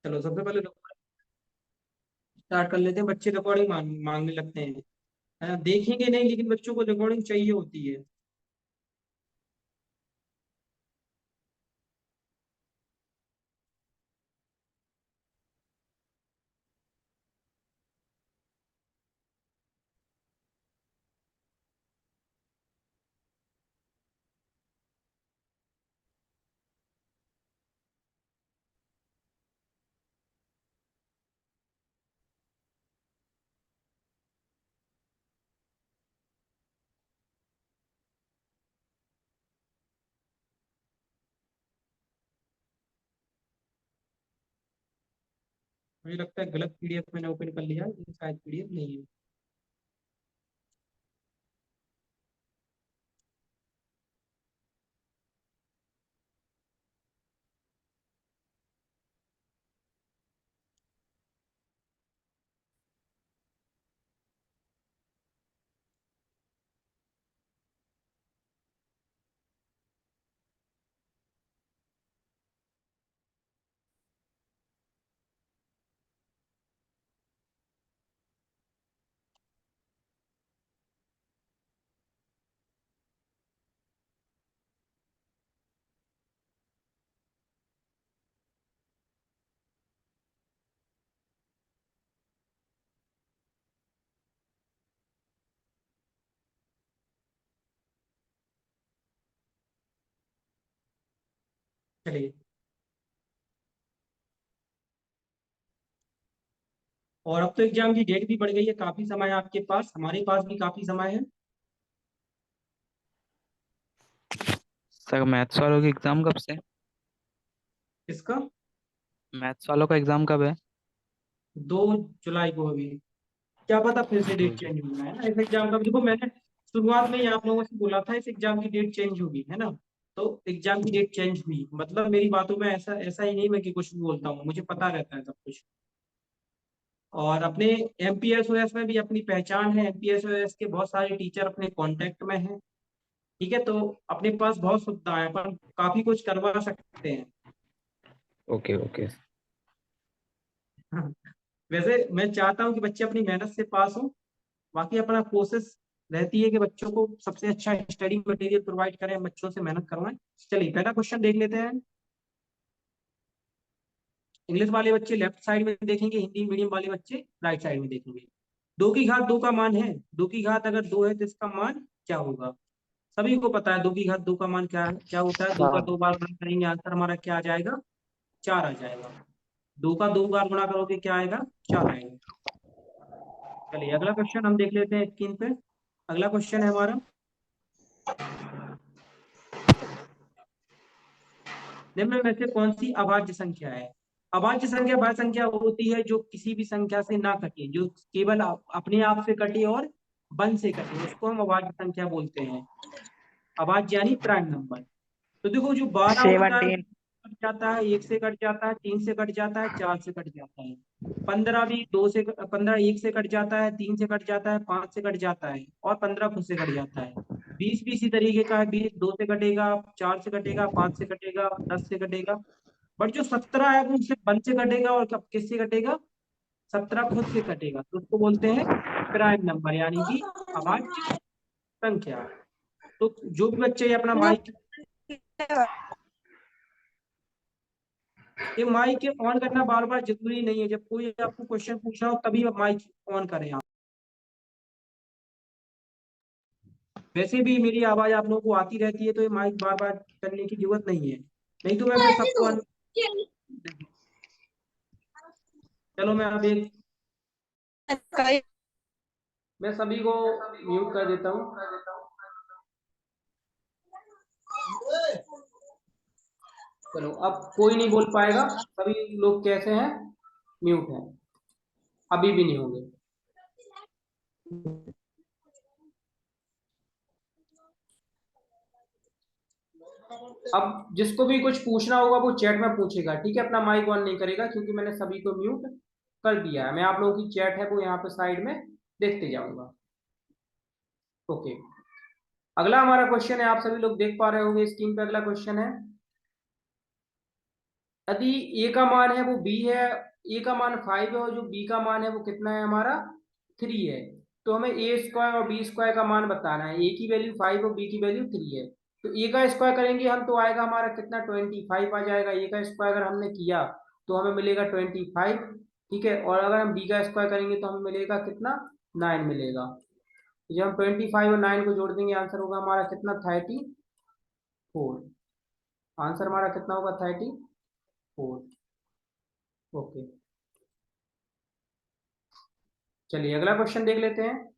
चलो सबसे पहले स्टार्ट कर लेते हैं। बच्चे रिकॉर्डिंग मांगने लगते हैं। देखेंगे नहीं, लेकिन बच्चों को रिकॉर्डिंग चाहिए होती है। मुझे लगता है गलत पीडीएफ मैंने ओपन कर लिया, ये शायद पीडीएफ नहीं है। चलिए। और अब तो एग्जाम की डेट भी बढ़ गई है, काफी समय है आपके पास, हमारे पास भी काफी समय है। सर मैथ्स वालों की एग्जाम कब से? इसका मैथ्स वालों का एग्जाम कब है? 2 जुलाई को अभी। क्या पता फिर से दो डेट जून चेंज होना है ना इस एग्जाम का। देखो मैंने शुरुआत में ही आप लोगों से बोला था इस एग्जाम की डेट चेंज होगी, है ना। तो एग्जाम की डेट चेंज हुई, मतलब मेरी बातों में ऐसा ऐसा ही नहीं मैं कि कुछ भी बोलता हूँ, मुझे पता रहता है सब कुछ। और अपने एमपीएसओएस में भी अपनी पहचान है, एमपीएसओएस के बहुत सारे टीचर अपने कांटेक्ट में हैं। ठीक है, तो अपने पास बहुत सुविधा है, अपन काफी कुछ करवा सकते हैं। Okay okay. वैसे मैं चाहता हूँ कि बच्चे अपनी मेहनत से पास हो। बाकी अपना कोशिश रहती है कि बच्चों को सबसे अच्छा स्टडी मटेरियल प्रोवाइड करें, बच्चों से मेहनत करवाएं। चलिए पहला क्वेश्चन देख लेते हैं। इंग्लिश वाले बच्चे लेफ्ट साइड में देखेंगे, हिंदी मीडियम वाले बच्चे राइट साइड में देखेंगे। 2 की घात 2 का मान है, 2 की घात अगर 2 है तो इसका मान क्या होगा? सभी को पता है 2 की घात 2 का मान क्या होता है। 2 का 2 बार गुणा करेंगे, आंसर हमारा क्या आ जाएगा? 4 आ जाएगा। 2 का 2 बार गुणा करोगे क्या आएगा? 4 आएगा। चलिए अगला क्वेश्चन हम देख लेते हैं स्क्रीन पे। अगला क्वेश्चन है हमारा, निम्न में से कौन सी अभाज्य संख्या है? अभाज्य संख्या वह संख्या होती है जो किसी भी संख्या से ना कटे, जो केवल अपने आप से कटे और वन से कटे, उसको हम अभाज्य संख्या बोलते हैं। अभाज्य यानी प्राइम नंबर। तो देखो जो 12 होता है 17। कट जाता है, 1 से कट जाता है, 3 से कट जाता है, 4 से कट जाता है। 15 भी 15 1 से कट जाता है, 3 से कट जाता है, 5 से कट जाता है, और 15 खुद से कट जाता है। 20 भी इसी तरीके का है, 20 2 से कटेगा, 4 से कटेगा, 5 से कटेगा, 10 से कटेगा। बट जो 17 है वो सिर्फ 1 से कटेगा, और कब किससे कटेगा? 17 खुद से कटेगा, तो उसको बोलते हैं प्राइम नंबर, यानी कि अभाज्य संख्या। तो जो भी बच्चे अपना माइक, ये माइक ऑन करना बार बार जरूरी नहीं है, जब कोई आपको क्वेश्चन पूछना हो तभी आप माइक ऑन करें आप। वैसे भी मेरी आवाज आप लोगों को आती रहती है, तो ये माइक बार बार करने की जरूरत नहीं है, नहीं तो मैं फिर सबको चलो मैं अब एक, मैं सभी को म्यूट कर देता हूँ। चलो अब कोई नहीं बोल पाएगा, सभी लोग कैसे हैं? म्यूट हैं, अभी भी नहीं होंगे। अब जिसको भी कुछ पूछना होगा वो चैट में पूछेगा, ठीक है? अपना माइक ऑन नहीं करेगा, क्योंकि मैंने सभी को म्यूट कर दिया है। मैं आप लोगों की चैट है वो यहाँ पे साइड में देखते जाऊंगा। ओके, अगला हमारा क्वेश्चन है, आप सभी लोग देख पा रहे होंगे स्क्रीन पे। अगला क्वेश्चन है, यदि ए का मान है वो बी है, ए का मान 5 है और जो बी का मान है वो कितना है हमारा 3 है, तो हमें ए स्क्वायर और बी स्क्वायर का मान बताना है। ए की वैल्यू 5 और बी की वैल्यू 3 है, तो ए का स्क्वायर करेंगे हम तो आएगा हमारा कितना 25 आ जाएगा। ए का स्क्वायर अगर हमने किया तो हमें मिलेगा 25, ठीक है। और अगर हम बी का स्क्वायर करेंगे तो हमें मिलेगा कितना 9 मिलेगा। तो जब हम 25 और 9 को जोड़ देंगे आंसर होगा हमारा कितना 34। आंसर हमारा कितना होगा 34। ओके, चलिए अगला क्वेश्चन देख लेते हैं।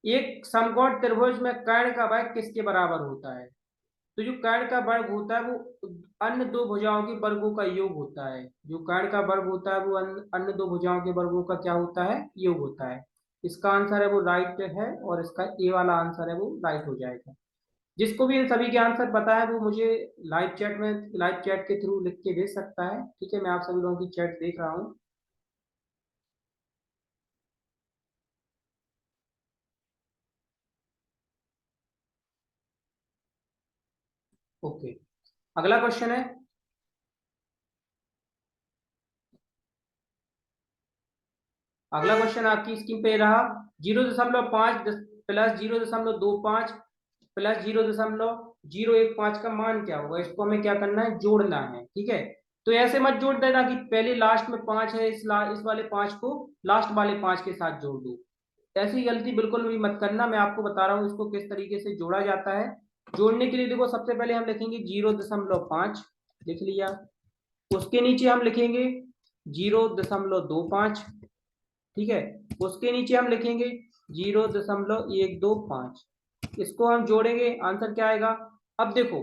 एक समकोण त्रिभुज में कर्ण का वर्ग किसके बराबर होता है? तो जो कर्ण का वर्ग होता है वो अन्य दो भुजाओं के वर्गों का योग होता है। जो कर्ण का वर्ग होता है वो अन्य दो भुजाओं के वर्गों का क्या होता है, योग होता है। इसका आंसर है वो राइट है, और इसका ए वाला आंसर है वो राइट हो जाएगा। जिसको भी इन सभी के आंसर पता है वो मुझे लाइव चैट के थ्रू लिख के भेज सकता है, ठीक है। मैं आप सभी लोगों की चैट देख रहा हूँ। ओके, अगला क्वेश्चन है। अगला क्वेश्चन आपकी स्क्रीन पे रहा। 0.5 प्लस 0.25 प्लस 0.015 का मान क्या होगा? इसको हमें क्या करना है, जोड़ना है, ठीक है। तो ऐसे मत जोड़ देना कि पहले लास्ट में 5 है, इस वाले 5 को लास्ट वाले 5 के साथ जोड़ दो। ऐसी गलती बिल्कुल भी मत करना। मैं आपको बता रहा हूँ इसको किस तरीके से जोड़ा जाता है। जोड़ने के लिए देखो, सबसे पहले हम लिखेंगे 0.5, लिख लिया। उसके नीचे हम लिखेंगे 0.25, ठीक है। उसके नीचे हम लिखेंगे 0.125। इसको हम जोड़ेंगे, आंसर क्या आएगा? अब देखो,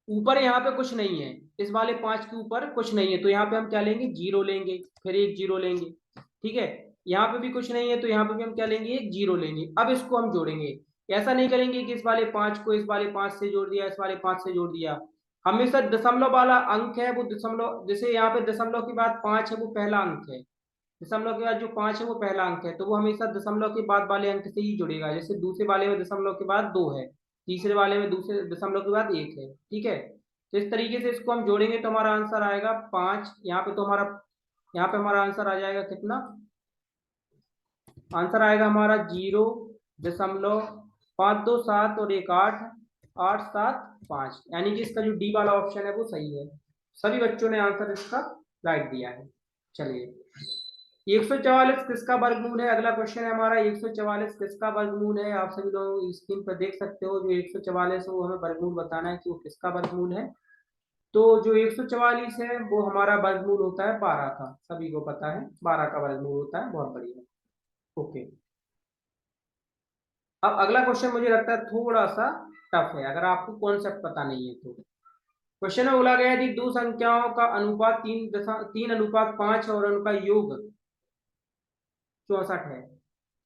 ऊपर यहाँ पे कुछ नहीं है, इस वाले 5 के ऊपर कुछ नहीं है, तो यहाँ पे हम क्या लेंगे, जीरो लेंगे, फिर एक जीरो लेंगे, ठीक है। यहाँ पे भी कुछ नहीं है तो यहाँ पे भी हम क्या लेंगे, एक जीरो लेंगे। अब इसको हम जोड़ेंगे। ऐसा नहीं करेंगे कि इस वाले 5 को इस वाले 5 से जोड़ दिया, इस वाले 5 से जोड़ दिया। हमेशा दशमलव वाला अंक है वो दशमलव, जैसे यहाँ पे दशमलव के बाद 5 है वो पहला अंक है, दशमलव के बाद जो 5 है वो पहला अंक है, तो वो हमेशा दशमलव के बाद वाले अंक से ही जुड़ेगा। जैसे दूसरे वाले में दशमलव के बाद 2 है, तीसरे वाले में दूसरे दशमलव के बाद 1 है, ठीक है। तो इस तरीके से इसको हम जोड़ेंगे तो हमारा आंसर आएगा 5। यहाँ पे तो हमारा, यहाँ पे हमारा आंसर आ जाएगा कितना, आंसर आएगा हमारा 0.527 और एक 8, 875, यानी कि इसका जो डी वाला ऑप्शन है वो सही है। सभी बच्चों ने आंसर इसका राइट दिया है। चलिए, 144 किसका वर्गमूल है? अगला क्वेश्चन है हमारा, 144 किसका वर्गमूल है? आप सभी लोग स्क्रीन पर देख सकते हो, जो 144 है वो हमें वर्गमूल बताना है कि वो किसका वर्गमूल है। तो जो 144 है वो हमारा वर्गमूल होता है 12 का, सभी को पता है 12 का वर्गमूल होता है। बहुत बढ़िया, ओके। अब अगला क्वेश्चन मुझे लगता है थोड़ा सा टफ है, अगर आपको कॉन्सेप्ट पता नहीं है तो। क्वेश्चन में बोला गया है कि दो संख्याओं का अनुपात 3:5 और उनका योग 64 है,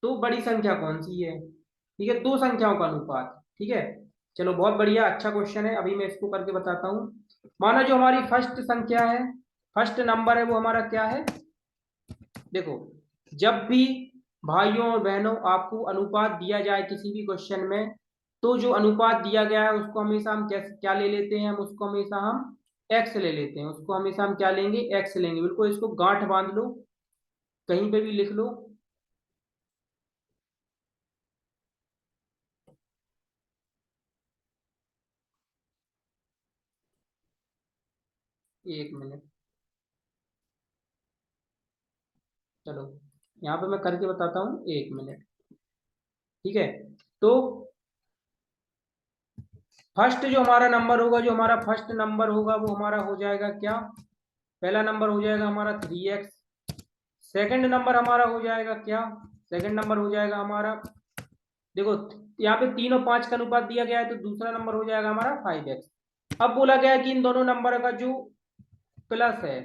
तो बड़ी संख्या कौन सी है? ठीक है, दो संख्याओं का अनुपात, ठीक है। चलो बहुत बढ़िया, अच्छा क्वेश्चन है, अभी मैं इसको करके बताता हूँ। माना जो हमारी फर्स्ट संख्या है, फर्स्ट नंबर है वो हमारा क्या है? देखो, जब भी भाइयों और बहनों आपको अनुपात दिया जाए किसी भी क्वेश्चन में, तो जो अनुपात दिया गया है उसको हमेशा हम कैसे क्या ले लेते हैं, हम उसको हमेशा हम एक्स ले लेते हैं। उसको हमेशा हम क्या लेंगे, एक्स लेंगे। बिल्कुल इसको गांठ बांध लो, कहीं पे भी लिख लो। एक मिनट, चलो यहाँ पे मैं करके बताता हूँ, एक मिनट, ठीक है। तो फर्स्ट जो हमारा नंबर होगा, जो हमारा फर्स्ट नंबर होगा वो हमारा हो जाएगा क्या, पहला नंबर हो जाएगा हमारा 3x। सेकंड नंबर हमारा हो जाएगा क्या, सेकंड नंबर हो जाएगा हमारा, देखो यहाँ पे 3 और 5 का अनुपात दिया गया है तो दूसरा नंबर हो जाएगा हमारा 5x। अब बोला गया है कि इन दोनों नंबर का जो प्लस है,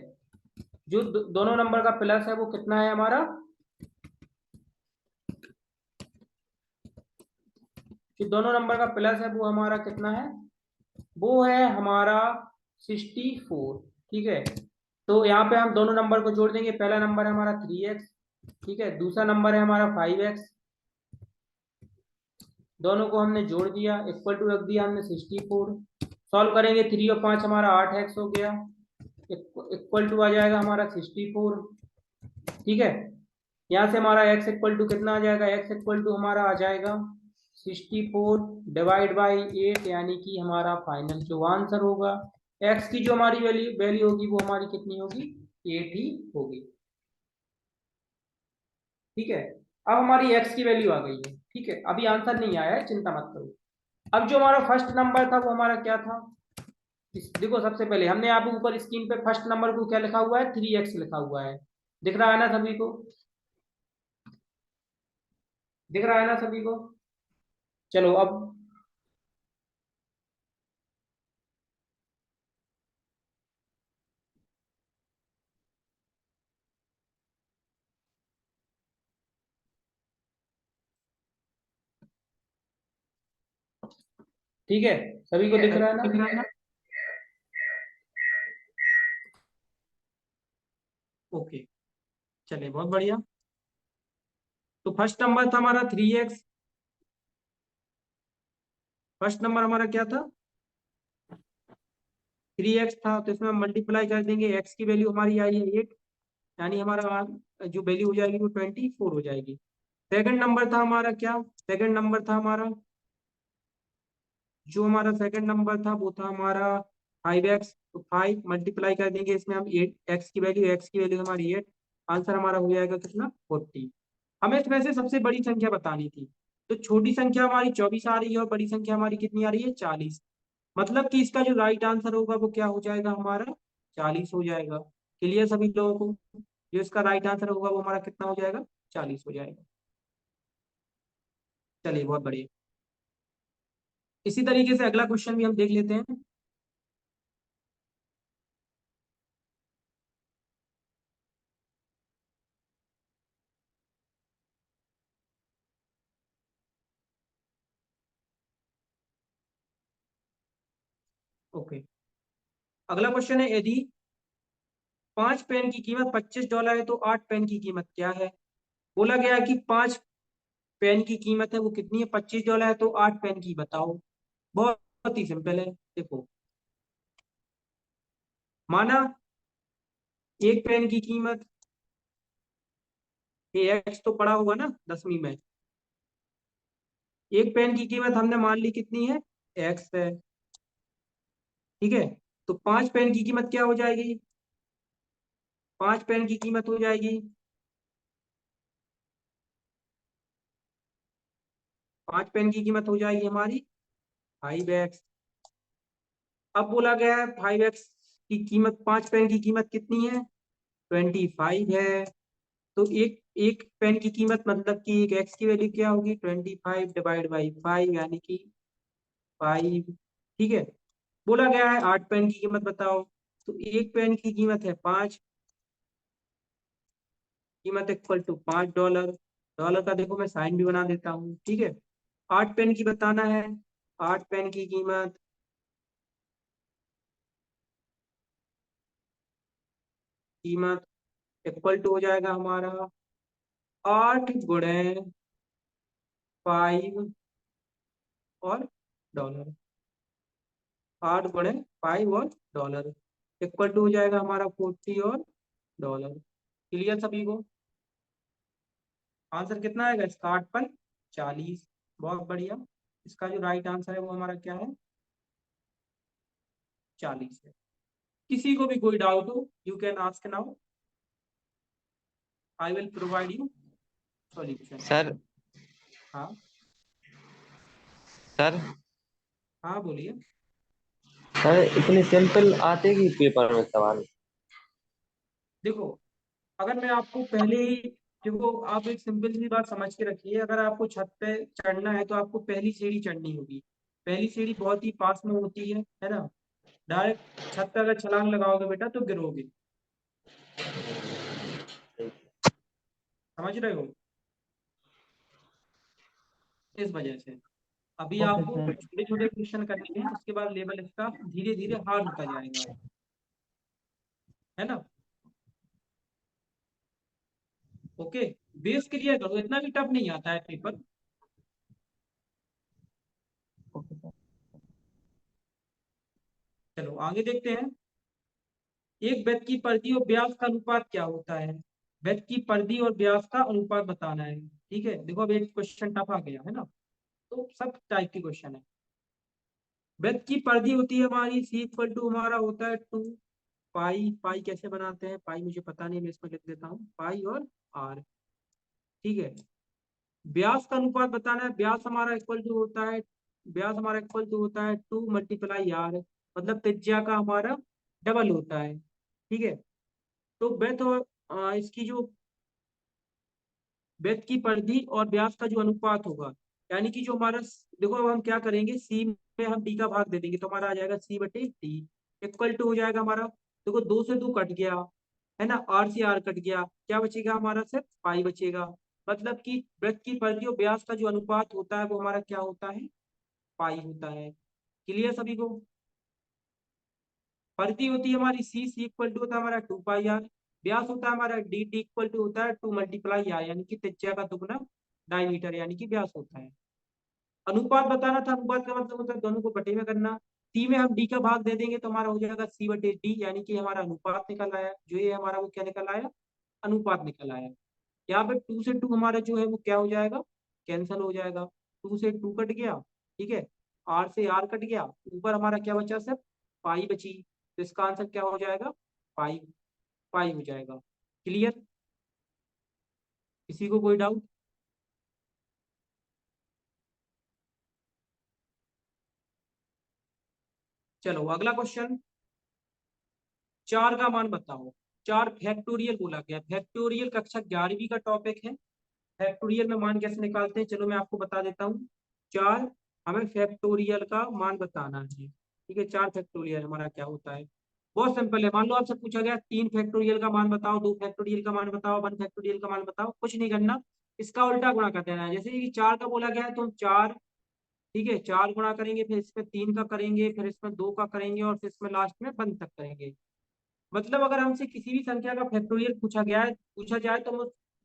जो दोनों नंबर का प्लस है वो कितना है हमारा, जो दोनों नंबर का प्लस है वो हमारा कितना है, वो है हमारा 64, ठीक है। तो यहाँ पे हम दोनों नंबर को जोड़ देंगे। पहला नंबर है हमारा 3x, ठीक है, दूसरा नंबर है हमारा 5x। दोनों को हमने जोड़ दिया, इक्वल टू रख दिया हमने 64। सॉल्व करेंगे, 3 और 5 हमारा 8x हो गया, इक्वल टू आ जाएगा हमारा 64। ठीक है, यहाँ से हमारा x इक्वल टू कितना आ जाएगा, x इक्वल टू हमारा आ जाएगा 64 डिवाइड बाई 8, यानी कि हमारा फाइनल जो आंसर होगा x की जो हमारी वैल्यू वैल्यू होगी वो हमारी कितनी होगी, 8 ही होगी। ठीक है, अब हमारी x की वैल्यू आ गई है। ठीक है, अभी आंसर नहीं आया है, चिंता मत करो। अब जो हमारा फर्स्ट नंबर था वो हमारा क्या था, देखो सबसे पहले हमने यहाँ पे ऊपर स्क्रीन पे फर्स्ट नंबर को क्या लिखा हुआ है, 3x लिखा हुआ है। दिख रहा है ना सभी को, दिख रहा है ना सभी को। चलो अब, ठीक है, सभी को दिख रहा है ना। ओके, चलिए बहुत बढ़िया। तो फर्स्ट नंबर था हमारा 3x। फर्स्ट नंबर हमारा क्या था, 3x था, तो इसमें हम मल्टीप्लाई कर देंगे, x की वैल्यू हमारी आई है 8, यानी हमारा जो वैल्यू हो जाएगी वो 24 हो जाएगी। सेकंड नंबर था हमारा क्या, सेकंड नंबर था हमारा, जो हमारा सेकंड नंबर था वो था हमारा 5x। तो 5 मल्टीप्लाई कर देंगे इसमें हम 8, x की वैल्यू हमारी 8, आंसर हमारा हो जाएगा कितना, 40। हमें इसमें से सबसे बड़ी संख्या बतानी थी, तो छोटी संख्या हमारी 24 आ रही है और बड़ी संख्या हमारी कितनी आ रही है, 40। मतलब कि इसका जो राइट आंसर होगा वो क्या हो जाएगा हमारा, 40 हो जाएगा। क्लियर सभी लोगों को, जो इसका राइट आंसर होगा वो हमारा कितना हो जाएगा, 40 हो जाएगा। चलिए बहुत बढ़िया। इसी तरीके से अगला क्वेश्चन भी हम देख लेते हैं। ओके, अगला क्वेश्चन है, यदि 5 पेन की कीमत $25 है तो 8 पेन की कीमत क्या है। बोला गया है कि 5 पेन की कीमत है वो कितनी है, $25 है, तो 8 पेन की बताओ। बहुत बहुत ही सिंपल है। देखो, माना एक पेन की कीमत, ये एक्स तो पड़ा होगा ना 10वीं में, एक पेन की कीमत हमने मान ली कितनी है, एक्स है। ठीक है, तो 5 पेन की कीमत क्या हो जाएगी, 5 पेन की कीमत हो जाएगी, 5 पेन की कीमत हो जाएगी हमारी 5x। अब बोला गया है 5x की कीमत, 5 पेन की कीमत कितनी है, 25 है। तो एक एक पेन की कीमत मतलब कि एक एक्स की वैल्यू क्या होगी, 25 डिवाइड बाई 5, यानी कि 5। ठीक है, बोला गया है 8 पेन की कीमत बताओ, तो एक पेन की कीमत है 5, कीमत इक्वल टू $5। डॉलर का देखो मैं साइन भी बना देता हूँ। ठीक है, 8 पेन की बताना है, 8 पेन की कीमत, कीमत इक्वल टू हो जाएगा हमारा 8 गुणे 5 और डॉलर, 8 गुणे 5 और डॉलर, इक्वल टू हो जाएगा हमारा 40 और डॉलर। क्लियर सभी को, आंसर कितना आएगा इसका, 8 पर 40। बहुत बढ़िया, इसका जो राइट आंसर है वो हमारा क्या है, 40 है। किसी को भी कोई डाउट हो, you can ask now, I will provide you solution. Sir. हाँ सर। हाँ बोलिए। सर इतने सिंपल आते कि पेपर में सवाल। देखो, अगर मैं आपको पहले ही, देखो आप एक सिंपल सी बात समझ के रखिए, अगर आपको छत पे चढ़ना है तो आपको पहली सीढ़ी चढ़नी होगी। पहली सीढ़ी बहुत ही पास में होती है ना। डायरेक्ट छत पे अगर छलांग लगाओगे बेटा तो गिरोगे, समझ रहे हो, इस वजह से। अभी ओके आपको सर। छोटे छोटे क्वेश्चन करने हैं, उसके बाद लेवल इसका धीरे धीरे हार्ड होता जाएगा, है ना। ओके, बेस क्लियर करो, इतना भी टफ नहीं आता है पेपर। Okay sir. चलो आगे देखते हैं। एक वृत्त की परिधि और व्यास का अनुपात क्या होता है? वृत्त की परिधि और व्यास का अनुपात बताना है। ठीक है, देखो अब एक क्वेश्चन टफ आ गया है ना, तो सब टाइप के क्वेश्चन है। वृत्त की परिधि होती है हमारी सी इक्वल टू हमारा होता है 2 पाई। पाई कैसे बनाते हैं? पाई मुझे पता नहीं, मैं इसमें लिख देता हूँ पाई और आर। ठीक है, व्यास का अनुपात बताना है। व्यास हमारा इक्वल टू होता है, व्यास हमारा इक्वल टू होता है 2 मल्टीप्लाई आर, मतलब त्रिज्या का हमारा डबल होता है। ठीक है, तो वृत्त और इसकी जो वृत्त की परिधि और व्यास का जो अनुपात होगा, यानी कि जो हमारा देखो अब हम क्या करेंगे, सी में हम डी का भाग दे देंगे तो हमारा आ जाएगा सी बटे डी इक्वल टू हो जाएगा हमारा, देखो 2 से 2 कट गया है ना, आर से आर कट गया, क्या बचेगा हमारा, सिर्फ पाई बचेगा। मतलब कि वृत्त की परिधि और व्यास का जो अनुपात होता है वो हमारा क्या होता है, पाई होता है। क्लियर सभी को? परिधि होती है हमारी सी, सी इक्वल टू होता है हमारा 2 पाई आर। व्यास होता है हमारा डी, डी इक्वल टू होता है 2 मल्टीप्लाई आर, यानी कि त्रिज्या का दुगना डायमीटर यानी कि व्यास होता है। अनुपात बताना था, अनुपात का मतलब होता है दोनों को बटे में करना। सी में हम डी का भाग दे देंगे तो हमारा हो जाएगा सी बटे डी, यानी कि हमारा अनुपात निकल आया, जो ये हमारा वो क्या निकल आया, अनुपात निकल आया। यहाँ पे 2 से 2 हमारा जो है वो क्या हो जाएगा, कैंसल हो जाएगा, 2 से 2 कट गया। ठीक है, आर से आर कट गया, ऊपर हमारा क्या बचा, सिर्फ पाई बची, तो इसका आंसर क्या हो जाएगा, पाई, पाई हो जाएगा। क्लियर? किसी को कोई डाउट? चलो अगला क्वेश्चन, 4 का मान बताओ। 4 फैक्टोरियल बोला गया, फैक्टोरियल कक्षा 11वीं का टॉपिक है। फैक्टोरियल में मान कैसे निकालते हैं, चलो मैं आपको बता देता हूँ। 4, हमें फैक्टोरियल का मान बताना है। ठीक है, 4 फैक्टोरियल हमारा क्या होता है, बहुत सिंपल है। मान लो आपसे पूछा गया 3 फैक्टोरियल का मान बताओ, 2 फैक्टोरियल का मान बताओ, 1 फैक्टोरियल का मान बताओ, कुछ नहीं करना, इसका उल्टा गुणा कर देना है। जैसे कि 4 का बोला गया है तो हम 4, ठीक है, 4 गुणा करेंगे, फिर इसमें 3 का करेंगे, फिर इसमें 2 का करेंगे, और फिर इसमें लास्ट में 1 तक करेंगे। मतलब अगर हमसे किसी भी संख्या का फैक्टोरियल पूछा जाए तो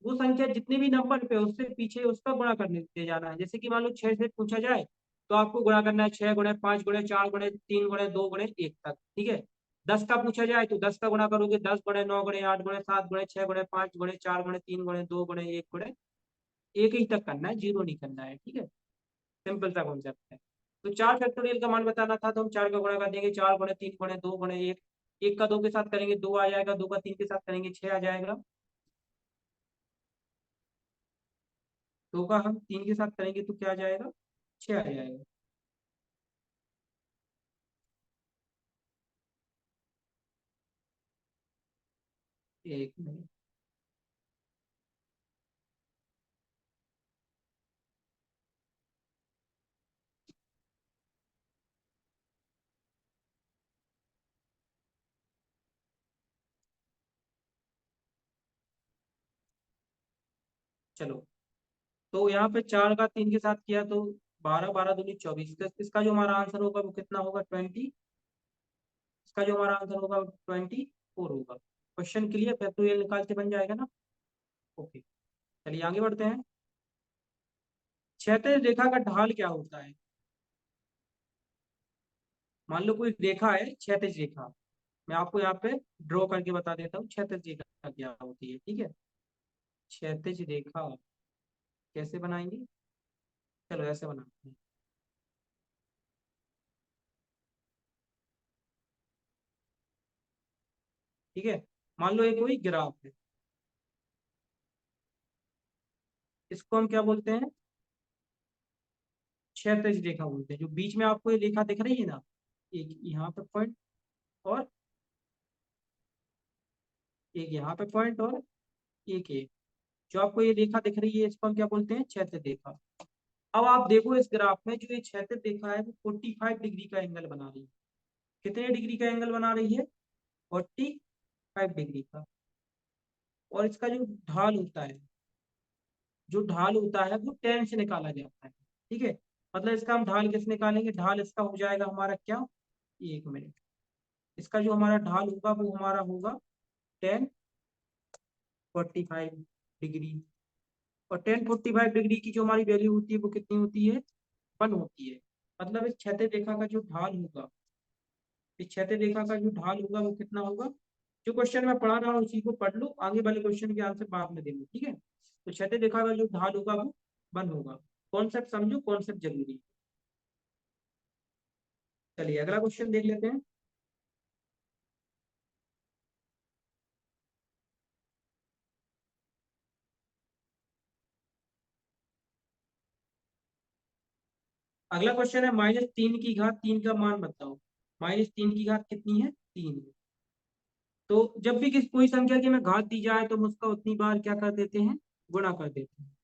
वो संख्या जितने भी नंबर पे है, उससे पीछे उसका गुणा करने दे जाना है। जैसे कि मान लो 6 से पूछा जाए तो आपको गुणा करना है 6 गुणे 5 गुणे 4 गुणे 3 गुणे 2 गुणे 1 तक। ठीक है, 10 का पूछा जाए तो 10 का गुणा करोगे, 10 गुणे 9 गुणे 8 गुणे 7 गुणे 6 गुणे 5 गुणे 4 गुणे 3 गुणे 2 गुणे 1 गुणे 1 ही तक करना है, जीरो नहीं करना है। ठीक है, सिंपल सा कॉन्सेप्ट है। तो 4 फैक्टोरियल का मान बताना था तो हम 4 का गुणा कर देंगे, 4 गुणे 3 गुणे 2 गुणे 1, 1 का 2 के साथ करेंगे 2 आ जाएगा, 2 का 3 के साथ करेंगे 6 आ जाएगा, 2 का हम 3 के साथ करेंगे तो क्या आ जाएगा, 6 आ जाएगा। एक मिनट, चलो, तो यहाँ पे 4 का 3 के साथ किया तो 12, 12 दूनी 24, तो इसका जो हमारा आंसर होगा वो कितना होगा, 20। इसका जो हमारा आंसर होगा 24 होगा। क्वेश्चन क्लियर, फैक्टोरियल निकाल के बन जाएगा ना। ओके, चलिए आगे बढ़ते हैं। क्षैतिज रेखा का ढाल क्या होता है? मान लो कोई रेखा है, क्षैतिज रेखा, मैं आपको यहाँ पे ड्रॉ करके बता देता हूँ क्षैतिज रेखा क्या होती है। ठीक है, क्षैतिज रेखा कैसे बनाएंगे, चलो ऐसे बनाते हैं। ठीक है, मान लो ये कोई ग्राफ है, इसको हम क्या बोलते हैं, क्षैतिज रेखा बोलते हैं। जो बीच में आपको ये रेखा दिख रही है ना, एक यहाँ पे पॉइंट, और एक यहाँ पे पॉइंट, और एक ये जो आपको ये रेखा दिख रही है, इसको हम क्या बोलते हैं, क्षैतिज रेखा। अब आप देखो इस ग्राफ में जो ये क्षैतिज रेखा है वो 45 डिग्री का एंगल बना रही है। कितने डिग्री का एंगल बना रही है, 45 डिग्री का। और इसका जो ढाल होता है, जो ढाल होता है वो 10 से निकाला जाता है। ठीक है, मतलब इसका हम ढाल कैसे निकालेंगे, ढाल इसका हो जाएगा हमारा क्या, एक मिनट, इसका जो हमारा ढाल होगा वो हमारा होगा 10 45 डिग्री। और 10 45 डिग्री की जो हमारी वैल्यू होती है वो कितनी होती है, 1 होती है। मतलब इस क्षैतिज रेखा का जो ढाल होगा, इस क्षैतिज रेखा का जो ढाल होगा वो कितना होगा, जो क्वेश्चन मैं पढ़ा रहा हूँ उसी को पढ़ लो, आगे वाले क्वेश्चन के आंसर बाद में देंगे, ठीक है। तो छठे देखा हुआ जो ढाल होगा वो बंद होगा। कॉन्सेप्ट समझो, कॉन्सेप्ट जरूरी है। चलिए अगला क्वेश्चन देख लेते हैं। अगला क्वेश्चन है -3 की घात 3 का मान बताओ। -3 की घात कितनी है? 3। तो जब भी कोई संख्या की हमें घात दी जाए तो हम उसका उतनी बार क्या कर देते हैं? गुणा कर देते हैं।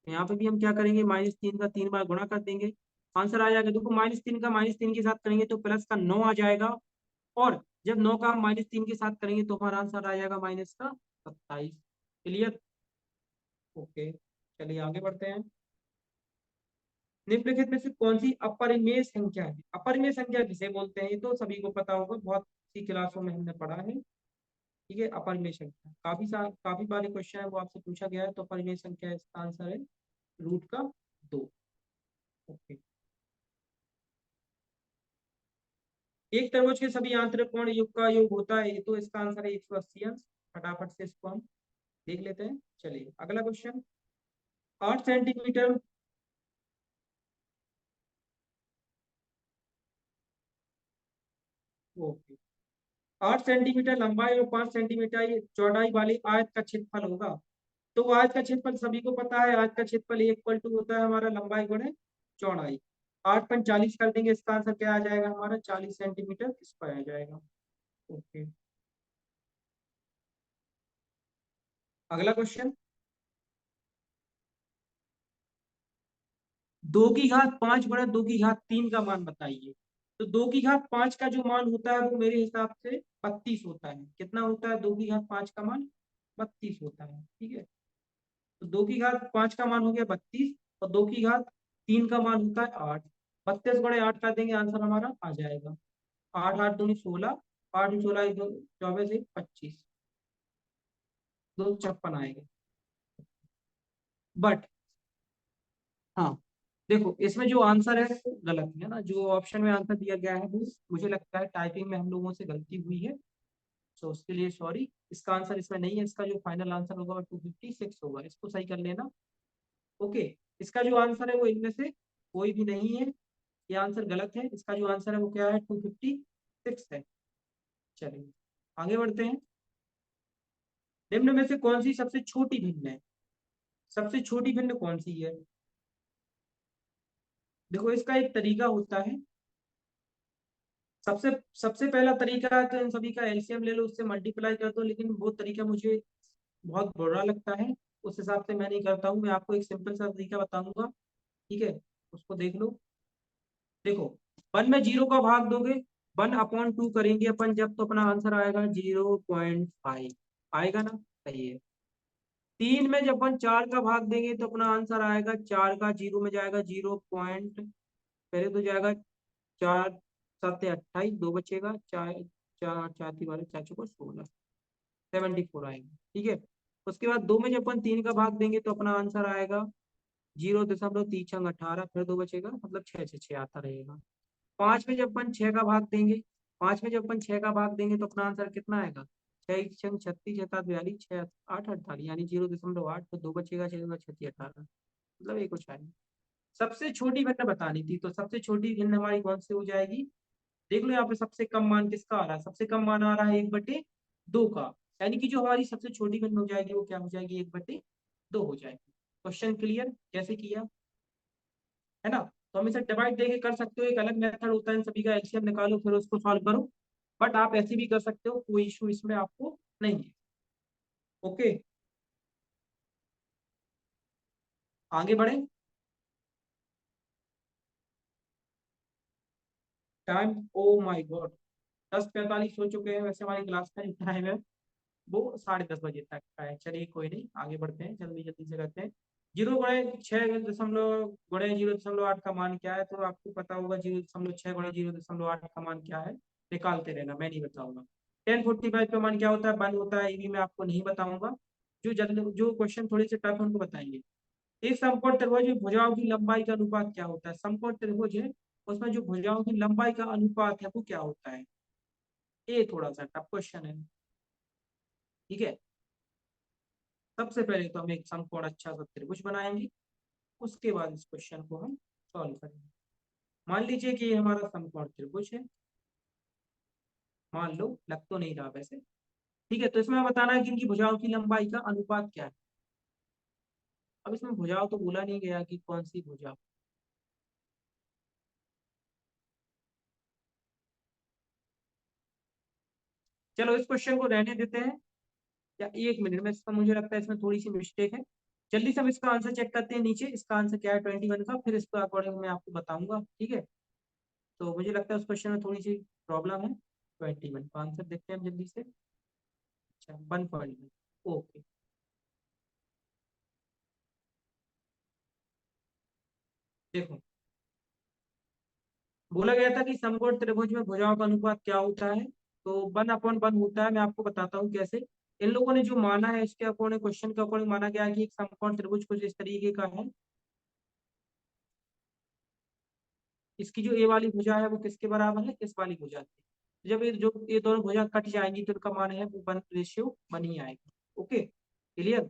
तो यहाँ पे भी हम क्या करेंगे? -3 का 3 बार गुणा कर देंगे, आंसर आ जाएगा। देखो -3 का -3 के साथ करेंगे तो प्लस का 9 आ जाएगा, और जब 9 का हम -3 के साथ करेंगे तो हमारा आंसर आ जाएगा -27। क्लियर? ओके, चलिए आगे बढ़ते हैं। निम्नलिखित में से कौन सी अपरिमेय संख्या है? अपरिमेय संख्या किसे बोलते हैं? ये तो सभी को पता होगा, बहुत सी क्लासों में हमने पढ़ा है। ठीक है, अपरिमेय संख्या काफी बार क्वेश्चन है वो आपसे पूछा गया है। तो अपरिमेय संख्या इसका आंसर है √2। ओके, एक त्रिभुज के सभी आंतरिक कोण योग का योग होता है, तो इसका आंसर है 180 अंश। फटाफट से इसको हम देख लेते हैं। चलिए अगला क्वेश्चन। 8 सेंटीमीटर ओके 8 सेंटीमीटर लंबाई और 5 सेंटीमीटर चौड़ाई वाली आयत का क्षेत्रफल होगा। तो आयत का क्षेत्रफल सभी को पता है, आयत का क्षेत्रफल इक्वल टू होता है हमारा लंबाई गुणे चौड़ाई। 8 × 40 कर देंगे, इसका आंसर क्या आ जाएगा हमारा? 40 सेंटीमीटर स्क्वायर आ जाएगा। ओके, अगला क्वेश्चन। 2 की घात 5 × 2 की घात 3 का मान बताइए। तो 2 की घात 5 का जो मान होता है वो मेरे हिसाब से 32 होता है। कितना होता है 2 की घात 5 का मान? 32 होता है। ठीक है, तो 2 की घात 5 का मान हो गया 32, और 2 की घात 3 का मान होता है 8। 32 × 8 कर देंगे, आंसर हमारा आ जाएगा 8 8 दूनी 16, 8 16 24 25, 256 आएगा। बट हाँ, देखो इसमें जो आंसर है वो गलत है ना, जो ऑप्शन में आंसर दिया गया है वो मुझे लगता है टाइपिंग में हम लोगों से गलती हुई है। तो उसके लिए सॉरी, इसका आंसर इसमें नहीं है। इसका जो फाइनल आंसर होगा वो 256 होगा, इसको सही कर लेना। ओके, इसका जो आंसर है वो इनमें से कोई भी नहीं है, ये आंसर गलत है। इसका जो आंसर है वो क्या है? 256 है। चलिए आगे बढ़ते हैं। निम्न में से कौन सी सबसे छोटी भिन्न है? सबसे छोटी भिन्न कौन सी है? देखो इसका एक तरीका होता है। सबसे सबसे पहला तरीका है तो इन सभी का एलसीएम ले लो, उससे मल्टीप्लाई कर दो, लेकिन वो तरीका मुझे बहुत बुरा लगता है, उस हिसाब से मैं नहीं करता हूँ। मैं आपको एक सिंपल सा तरीका बताऊंगा, ठीक है, उसको देख लो। देखो 1 में 0 का भाग दोगे, 1/2 करेंगे अपन जब, तो अपना आंसर आएगा 0.5। आएगा ना? सही है। 3 में जब अपन 4 का भाग देंगे तो अपना आंसर आएगा 4 का 0 में जाएगा 0 पॉइंट, पहले तो जाएगा 4 7 28, 2 बचेगा, 4 4 4 3 4 चौको 16, 74 आएगा। ठीक है, उसके बाद 2 में जब अपन 3 का भाग देंगे तो अपना आंसर आएगा 0.3 18, फिर 2 बचेगा, मतलब 6 से 6 आता रहेगा। 5 में जब अपन 6 का भाग देंगे, 5 में जब अपन 6 का भाग देंगे तो अपना आंसर कितना आएगा? 6 36 7 42 6 8 48, यानी 0.8, तो 2 बचेगा, 6 36 18, मतलब ये कुछ आएगा। सबसे छोटी भिन्न बतानी थी, तो सबसे छोटी भिन्न हमारी कौन सी हो जाएगी? देख लो यहाँ पे सबसे कम मान किसका आ रहा है? सबसे कम मान आ रहा है 1/2 का, यानी कि जो हमारी सबसे छोटी भिन्न हो जाएगी वो क्या हो जाएगी? 1/2 हो जाएगी। क्वेश्चन क्लियर कैसे किया है ना? तो हम इसे डिवाइड देके कर सकते हो, एक अलग मेथड होता है, इन सभी का एलसीएम निकालो फिर उसको सॉल्व करो। बट आप ऐसे भी कर सकते हो, कोई इशू इसमें आपको नहीं है। ओके, आगे बढ़े। टाइम, ओ माय गॉड, 10:45 हो चुके हैं। वैसे हमारी क्लास का जो टाइम है वो 10:30 बजे तक का है। चलिए कोई नहीं, आगे बढ़ते हैं, जल्दी जल्दी से करते हैं। 0 × 6.0.8 का मान क्या है? तो आपको पता होगा 0.6 × 0.8 का मान क्या है, निकालते रहना, मैं नहीं बताऊंगा। 10:45 का मान क्या होता है, 1 होता है, ये भी मैं आपको नहीं बताऊंगा। जो क्वेश्चन थोड़े से टफ है उनको बताएंगे। एक समकोण त्रिभुज में भुजाओं की लंबाई का अनुपात क्या होता है? समकोण त्रिभुज है, उसमें जो भुजाओं की लंबाई का अनुपात है वो क्या होता है? ये थोड़ा सा टफ क्वेश्चन है। ठीक है। सबसे पहले तो हम एक समकोण अच्छा सा त्रिभुज बनाएंगे, उसके बाद इस क्वेश्चन को हम सॉल्व करेंगे। मान लीजिए कि ये हमारा समकोण त्रिभुज है, मान लो, लग तो नहीं रहा वैसे। ठीक है, तो इसमें बताना है कि इनकी भुजाओं की लंबाई का अनुपात क्या है। अब इसमें भुजाओं तो बोला नहीं गया कि कौन सी भुजा। चलो इस क्वेश्चन को रहने देते हैं, या एक मिनट में, इसका मुझे लगता है इसमें थोड़ी सी मिस्टेक है। जल्दी से हम इसका आंसर चेक करते हैं नीचे, इसका आंसर क्या है 21 का, फिर इसके अकॉर्डिंग मैं आपको बताऊंगा। ठीक है, तो मुझे लगता है उस क्वेश्चन में थोड़ी सी प्रॉब्लम है। 21 का आंसर देखते हैं हम जल्दी से। अच्छा 1.1, ओके। देखो, बोला गया था कि समकोण त्रिभुज में भुजाओं का अनुपात क्या होता है, तो 1/1 होता है। मैं आपको बताता हूँ कैसे। इन लोगों ने जो माना है, इसके अकॉर्डिंग, क्वेश्चन के अकॉर्डिंग माना गया है कि एक समकोण त्रिभुज कुछ इस तरीके का है। इसकी जो ए वाली भुजा है वो किसके बराबर है, इस वाली भुजा के। जब ये दोनों भुजा कट जाएंगी तो इनका मान है वो 1:1 ही आएगा। Okay, clear.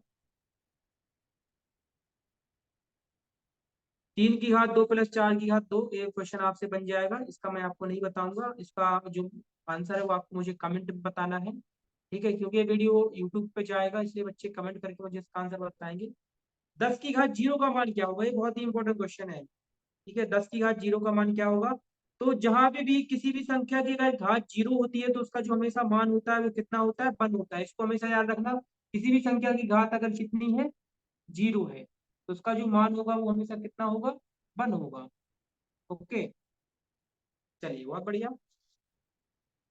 3 की घात 2 प्लस 4 की घात 2, ये क्वेश्चन आपसे बन जाएगा। इसका मैं आपको नहीं बताऊंगा, इसका जो आंसर है वो आपको मुझे कमेंट में बताना है। ठीक है, क्योंकि ये वीडियो यूट्यूब पे जाएगा, इसलिए बच्चे कमेंट करके मुझे इसका आंसर बताएंगे। 10 की घात 0 का मान क्या होगा, ये बहुत ही इंपॉर्टेंट क्वेश्चन है। ठीक है, 10 की घात 0 का मान क्या होगा। तो जहां पे भी किसी भी संख्या की अगर घात 0 होती है तो उसका जो हमेशा मान होता है वो कितना होता है, 1 होता है। इसको हमेशा याद रखना। किसी भी संख्या की घात अगर कितनी है, 0 है, तो उसका जो मान होगा वो हमेशा कितना होगा, 1 होगा। ओके, चलिए बहुत बढ़िया,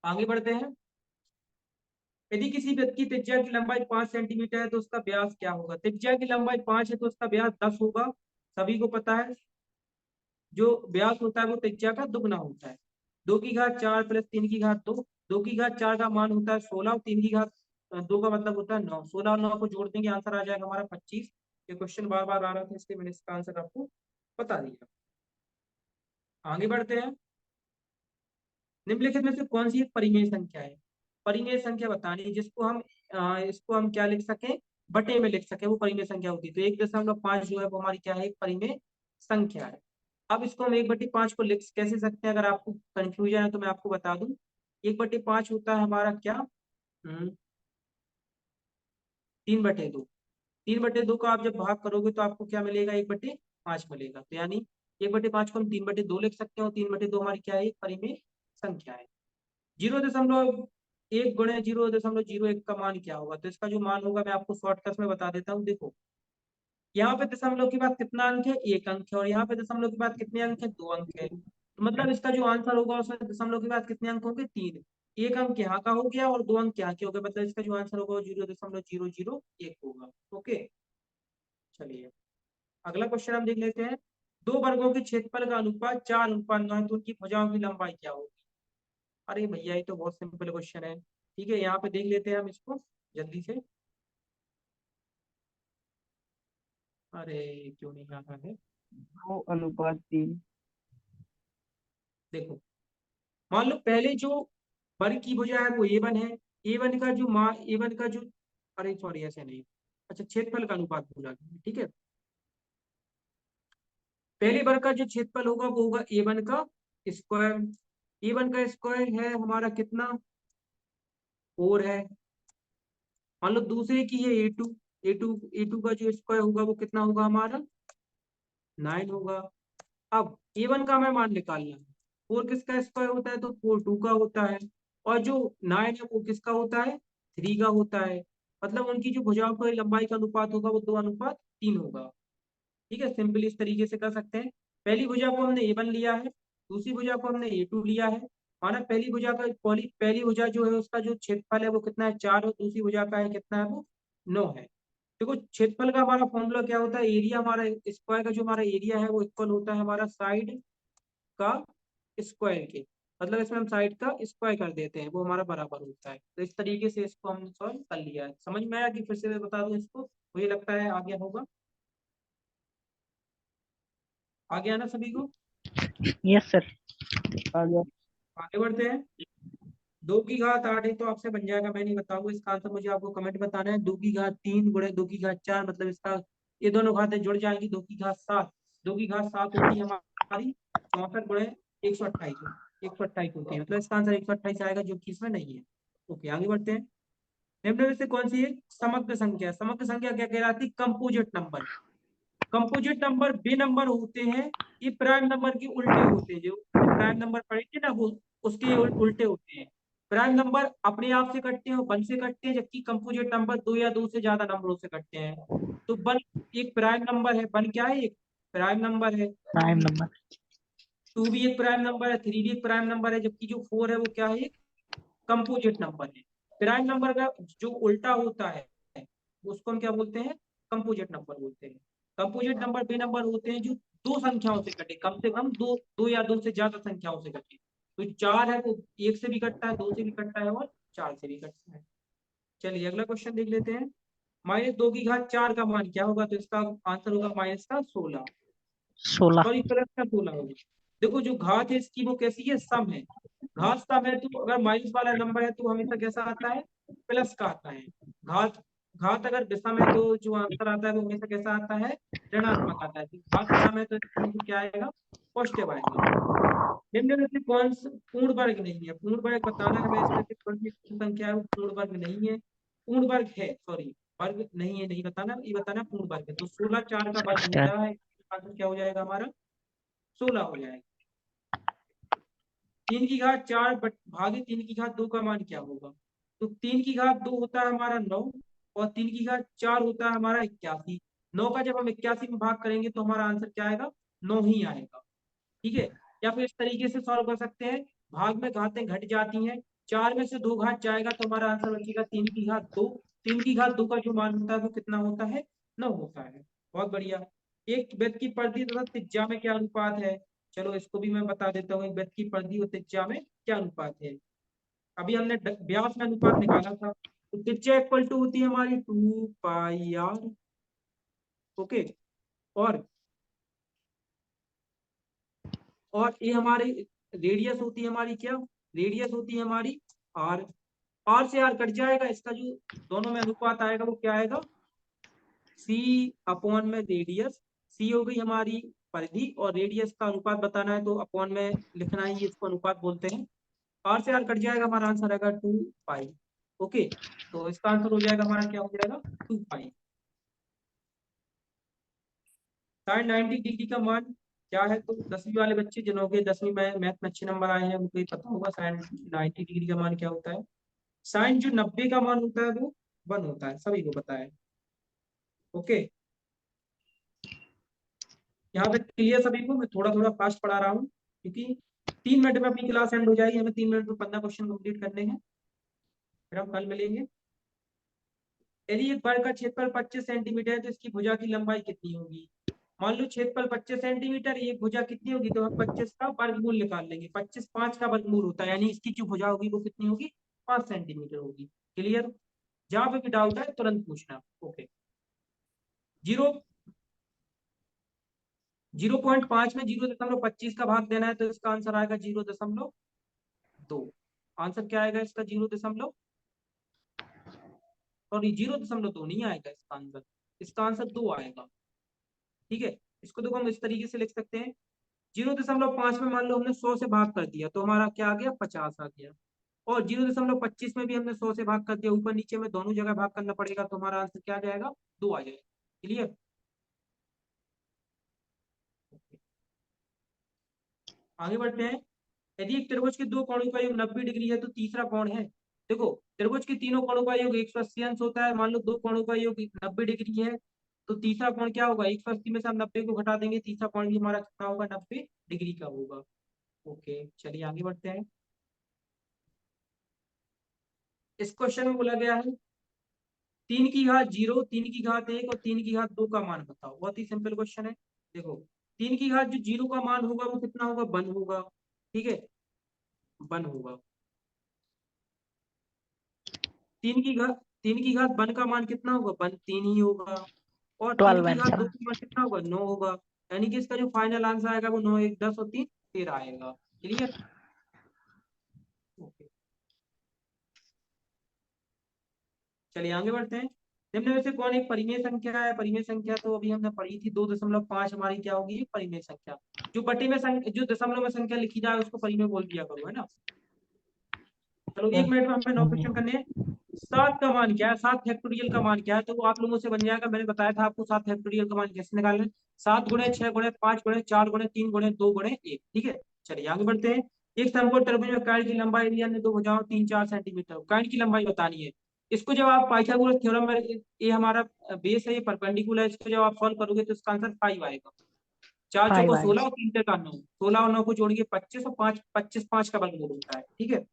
आगे बढ़ते हैं। यदि किसी व्यक्ति की त्रिज्या की लंबाई 5 सेंटीमीटर है तो उसका व्यास क्या होगा। त्रिज्या की लंबाई 5 है तो उसका व्यास 10 होगा, सभी को पता है। जो व्यास होता है वो त्रिज्या का दुगना होता है। 2 की घात 4 प्लस 3 की घात 2, 2 की घात 4 का मान होता है 16, और 3 की घात 2 का मतलब होता है 9। 16 और 9 को जोड़ देंगे, आंसर आ जाएगा हमारा 25। ये क्वेश्चन बार बार आ रहा था, इसलिए मैंने इसका आंसर आपको बता दिया। आगे बढ़ते हैं। निम्नलिखित में से कौन सी एक परिमेय संख्या है। परिमेय संख्या बतानी है जिसको हम इसको हम क्या लिख सकें, बटे में लिख सके, वो परिमेय संख्या होती है। तो 1.5 जो है वो हमारी क्या है, एक परिमेय संख्या है। अब इसको हम 1/5 को लिख कैसे सकते हैं, अगर आपको कंफ्यूजन है तो मैं आपको बता दूं। 1/5 होता है हमारा क्या, 3/2। 3/2 का आप जब भाग करोगे तो आपको क्या मिलेगा, 1/5 मिलेगा। तो यानी 1/5 को हम 3/2 लिख सकते हैं, और 3/2 हमारी क्या है, एक परिमेय संख्या है। 0.1 गुणे 0.01 का मान क्या होगा। तो इसका जो मान होगा मैं आपको शॉर्टकट में बता देता हूँ। देखो, यहाँ पे दशमलव के बाद कितना अंक है, 1 अंक है, और यहाँ पे दशमलव के बाद कितने अंक है, 2 अंक है। तो मतलब इसका जो आंसर होगा उसमें दशमलव के बाद कितने अंक होंगे, 3। 1 अंक यहाँ का हो गया और 2 अंक यहाँ के हो गए, मतलब इसका जो आंसर होगा वो 0.001 होगा। ओके, चलिए अगला क्वेश्चन हम देख लेते हैं। दो वर्गों के क्षेत्रफल का अनुपात 4:9 है तो उनकी भुजाओं की लंबाई क्या होगी। अरे भैया ये तो बहुत सिंपल क्वेश्चन है। ठीक है, यहाँ पे देख लेते हैं हम इसको जल्दी से। अरे क्यों नहीं आ रहा है। 2:3। देखो, मान लो पहले जो वर्ग की भुजा है वो A1 है। A1 का जो मान, A1 का जो, अरे सॉरी ऐसे नहीं, अच्छा क्षेत्रफल का अनुपात बोला गया, ठीक है। पहले वर्ग का जो क्षेत्रफल होगा वो होगा A1 का स्क्वायर। A1 का स्क्वायर है हमारा कितना, 4 है। मान लो दूसरे की है A2। A2 का जो स्क्वायर होगा वो कितना होगा हमारा, 9 होगा। अब A1 का हमें मान निकालना है। 4 किसका स्क्वायर होता है, तो 4 2 का होता है। और जो 9 है वो किसका होता है, 3 का होता है। मतलब उनकी जो भुजाओं की लंबाई का अनुपात होगा वो 2:3 होगा। ठीक है, सिंपली इस तरीके से कर सकते हैं। पहली भुजा को हमने A1 लिया है, दूसरी भुजा को हमने A2 लिया है। माना पहली भुजा का, पहली भुजा जो है उसका जो क्षेत्रफल है वो कितना है, 4, और दूसरी भुजा का है कितना है, वो 9 है। देखो क्षेत्रफल का हमारा फॉर्मूला क्या होता है, एरिया हमारा स्क्वायर का जो हमारा एरिया है वो इक्वल होता है हमारा साइड का स्क्वायर के। मतलब इसमें हम साइड का स्क्वायर कर देते हैं, वो हमारा बराबर होता है। तो इस तरीके से इसको हमने सॉल्व कर लिया है। समझ में आया कि फिर से मैं बता दूं इसको, मुझे लगता है आ गया होगा। आ गया ना सभी को। यस सर, आ गया। आगे बढ़ते हैं। 2 की घात 8 है तो आपसे बन जाएगा, मैं नहीं बताऊंगा इसका आंसर, मुझे आपको कमेंट बताना है। 2 की घात 3 गुणे 2 की घात 4, मतलब इसका ये दोनों घातें जुड़ जाएंगी, 2 की घात 7। 2 की घात 7 होती है हमारी 64 गुणे 128, 128 होती है, मतलब इसका आंसर 128 आएगा, जो कि इसमें नहीं है। ओके, आगे बढ़ते हैं। निम्न में से कौन सी एक समग्र संख्या, समग्र संख्या क्या कहलाती है? Composite number. कंपोजिट नंबर बे नंबर होते हैं, ये प्राइम नंबर के उल्टे होते हैं, जो प्राइम नंबर पढ़े थे ना वो उसके उल्टे होते हैं। प्राइम नंबर अपने आप से कटते हैं और वन से कटते हैं, जबकि कंपोजिट नंबर दो या दो से ज्यादा नंबरों से कटते हैं। तो वन एक प्राइम नंबर है, वन क्या है? एक प्राइम नंबर है। Prime number. टू भी एक प्राइम नंबर है, थ्री भी एक प्राइम नंबर है, जबकि जो फोर है वो क्या है? कंपोजिट नंबर है। प्राइम नंबर का जो उल्टा होता है उसको हम क्या बोलते हैं? कंपोजिट नंबर बोलते हैं। कंपोजिट नंबर वे नंबर होते हैं जो दो संख्याओं से कटे, कम से कम दो, दो या दो से ज्यादा संख्याओं से कटे। तो चार है वो एक से भी कटता है, दो से भी कटता है और चार से भी कटता है। चलिए अगला क्वेश्चन देख लेते हैं। -2 की घात 4 का मान क्या होगा? तो इसका आंसर होगा -16। 16। सॉरी, प्लस का 16 होगा। देखो जो घात है इसकी वो कैसी है? सम है। घात सम है तो अगर माइनस वाला नंबर है तो हमेशा कैसा आता है? प्लस का आता है। घात घात अगर विषम है तो जो आंसर आता है वो हमेशा कैसा आता है? ऋणात्मक आता है। तो घात सम है तो इसका आंसर क्या आएगा? पॉजिटिव आएगा। निम्न में से कौन सा पूर्ण वर्ग नहीं है? पूर्ण वर्ग बताना है, मैं इसमें से कौन सी संख्या है वो पूर्ण वर्ग नहीं है? पूर्ण वर्ग है, सॉरी, वर्ग नहीं है, नहीं बताना, ये बताना पूर्ण वर्ग है। तो 16 4 का वर्ग स्टार। होता है, आंसर क्या हो जाएगा हमारा? 16 हो जाएगा। 3 की घात 4 भागे 3 की घात 2 का मान क्या होगा? तो 3 की घात 2 होता है हमारा 9, और 3 की घात 4 होता है हमारा 81। 9 का जब हम 81 में भाग करेंगे तो हमारा आंसर क्या आएगा? 9 ही आएगा। ठीक है। या फिर इस तरीके से सॉल्व कर सकते हैं, भाग में घातें घट जाती हैं, 4 में से 2 घात जाएगा तो हमारा आंसर बचेगा 3 की घात 2। 3 की घात 2 का जो मान होता है वो कितना होता है? 9 होता है। बहुत बढ़िया। एक वृत्त की परिधि तथा त्रिज्या में क्या अनुपात है? चलो इसको भी मैं बता देता हूँ, एक वृत्त की परिधि और त्रिज्या में क्या अनुपात है। अभी हमने व्यास में अनुपात निकाला था, तो त्रिज्या इक्वल टू होती है हमारी 2 पाई r। ओके। और ये हमारी रेडियस होती है हमारी क्या? रेडियस होती है हमारी आर। आर से आर कट जाएगा, इसका जो दोनों में अनुपात आएगा वो क्या आएगा? सी अपॉन में रेडियस। सी हो गई हमारी परिधि और रेडियस का अनुपात बताना है तो अपॉन में लिखना है, ये इसको अनुपात बोलते हैं। आर से आर कट जाएगा, हमारा आंसर आएगा 2 पाई। ओके, तो इसका आंसर हो जाएगा हमारा, क्या हो जाएगा? 2 पाई। साइन 90 डिग्री का मान क्या है? तो 10वीं वाले बच्चे जिन्होंने 10वीं में मैथ में अच्छे नंबर आए हैं उनको ये पता होगा साइन 90 डिग्री का मान क्या होता है। साइन जो 90 का मान होता है वो 1 होता है, सभी को पता है। ओके, यहाँ तक क्लियर सभी को? मैं थोड़ा थोड़ा फास्ट पढ़ा रहा हूँ क्योंकि 3 मिनट में अपनी क्लास एंड हो जाएगी, हमें 3 मिनट में 15 क्वेश्चन कंप्लीट करने हैं, फिर हम कल मिलेंगे। यदि एक वर्ग का क्षेत्रफल 25 सेंटीमीटर है तो इसकी भुजा की लंबाई कितनी होगी? मान लो क्षेत्रफल 25 सेंटीमीटर, एक भुजा कितनी होगी? तो हम 25 का वर्गमूल निकाल लेंगे। 25 5 का वर्गमूल होता है, यानी इसकी जो भुजा होगी वो कितनी होगी? 5 सेंटीमीटर होगी। क्लियर? जहां पे भी डाउट है तुरंत पूछना। ओके। जीरो 0.5 में 0.25 का भाग देना है तो इसका आंसर आएगा 0.2। आंसर क्या आएगा इसका? 0.2, सॉरी 0.2 नहीं आएगा इसका आंसर, इसका आंसर 2 आएगा। ठीक है, इसको देखो हम इस तरीके से लिख सकते हैं। 0.5 में मान लो हमने 100 से भाग कर दिया तो हमारा क्या आ गया? 50 आ गया। और 0.25 में भी हमने 100 से भाग कर दिया, ऊपर नीचे में दोनों जगह भाग करना पड़ेगा तो हमारा आंसर क्या आ जाएगा? 2 आ जाएगा। क्लियर? आगे बढ़ते हैं। यदि एक त्रिभुज के दो कोणों का योग 90 डिग्री है तो तीसरा कोण है। देखो, त्रिभुज के तीनों कोणों का योग 180 अंश होता है, मान लो दो कोणों का योग 90 डिग्री है, तो तीसरा कोण क्या होगा? 180 में से हम 90 को घटा देंगे, तीसरा कोण भी हमारा कितना होगा? 90 डिग्री का होगा। ओके, चलिए आगे बढ़ते हैं। इस क्वेश्चन में बोला गया है 3 की घात 0, 3 की घात 1 और 3 की घात 2 का मान बताओ। बहुत ही सिंपल क्वेश्चन है। देखो, 3 की घात जो 0 का मान होगा वो कितना होगा? 1 होगा। ठीक है, 1 होगा। 3 की घात 1 का मान कितना होगा? 1 3 ही होगा। और तीन 12 की घात आंसर। 2 का मान कितना होगा? 9 होगा। यानी कि इसका जो फाइनल आंसर आएगा वो 9 1 10 और 3 13 आएगा। क्लियर? ओके। चलिए आगे बढ़ते हैं। निम्न में से कौन एक परिमेय संख्या है? परिमेय संख्या तो अभी हमने पढ़ी थी, 2.5 हमारी क्या होगी? परिमेय संख्या। जो बटे में संख्या, जो दशमलव में संख्या लिखी जाए उसको परिमेय बोल दिया करो, है ना। चलो 1 मिनट में हमें 9 क्वेश्चन करने हैं। 7 का मान क्या है? 7 फैक्टोरियल का मान क्या है? तो वो आप लोगों से बन जाएगा, मैंने बताया था आपको 7 फैक्टोरियल का मान कैसे निकालना है। 7 गुणे 6 गुणे 5 गुणे 4 गुणे 3 गुणे 2 गुणे 1। ठीक है, चलिए आगे बढ़ते हैं। एक समकोण त्रिभुज में काट की लंबाई दी अन्य दो भुजाओं 3-4 सेंटीमीटर। काट की लंबाई बतानी है। इसको जब आप पाइथागोरस थ्योरम में, ये हमारा बेस है, ये परपेंडिकुलर है, इसको जब आप सॉल्व करोगे तो इसका आंसर 5 आएगा। 4 5 चौको आएगा। 16 और 3 का 9, 16 और 9 को जोड़िए 25 और 5 25 5 का वर्गमूल होता है। ठीक है,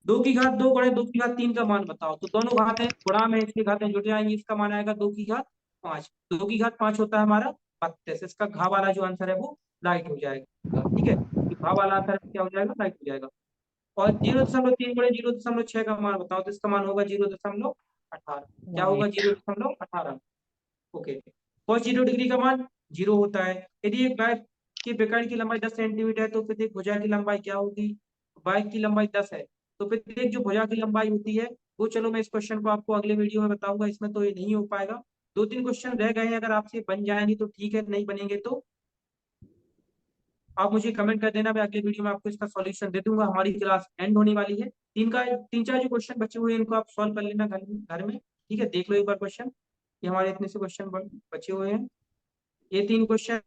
2 गुणे 2 की घात 3 का मान बताओ। तो दोनों घातें गुणा में, इसकी घातें जुट जाएंगी, इसका मान आएगा 2 की घात 5। 2 की घात 5 होता है हमारा 32। इसका घा वाला जो आंसर है वो राइट हो जाएगा। ठीक है, तो घा वाला आंसर क्या हो जाएगा? राइट हो जाएगा। और 0.3 गुणे 0.6 का मान बताओ। तो इसका मान होगा 0.18। क्या होगा? 18। 0.18। ओके। cos 0 डिग्री का मान 0 होता है। यदि एक बाइक की बेकाइट की लंबाई 10 सेंटीमीटर है तो फिर एक भुजा की लंबाई क्या होगी? बाइक की लंबाई 10 है, तो फिर एक जो भुजा की लंबाई होती है वो, चलो मैं इस क्वेश्चन को आपको अगले वीडियो में बताऊंगा, इसमें तो ये नहीं हो पाएगा। 2-3 क्वेश्चन रह गए हैं, अगर आपसे बन जाएंगे तो ठीक है, नहीं बनेंगे तो आप मुझे कमेंट कर देना, मैं अगले वीडियो में आपको इसका सॉल्यूशन दे दूंगा। हमारी क्लास एंड होने वाली है। 3 4 जो क्वेश्चन बचे हुए हैं इनको आप सॉल्व कर लेना घर में। ठीक है, देख लो एक बार क्वेश्चन, ये हमारे इतने से क्वेश्चन बचे हुए हैं। ये 3 क्वेश्चन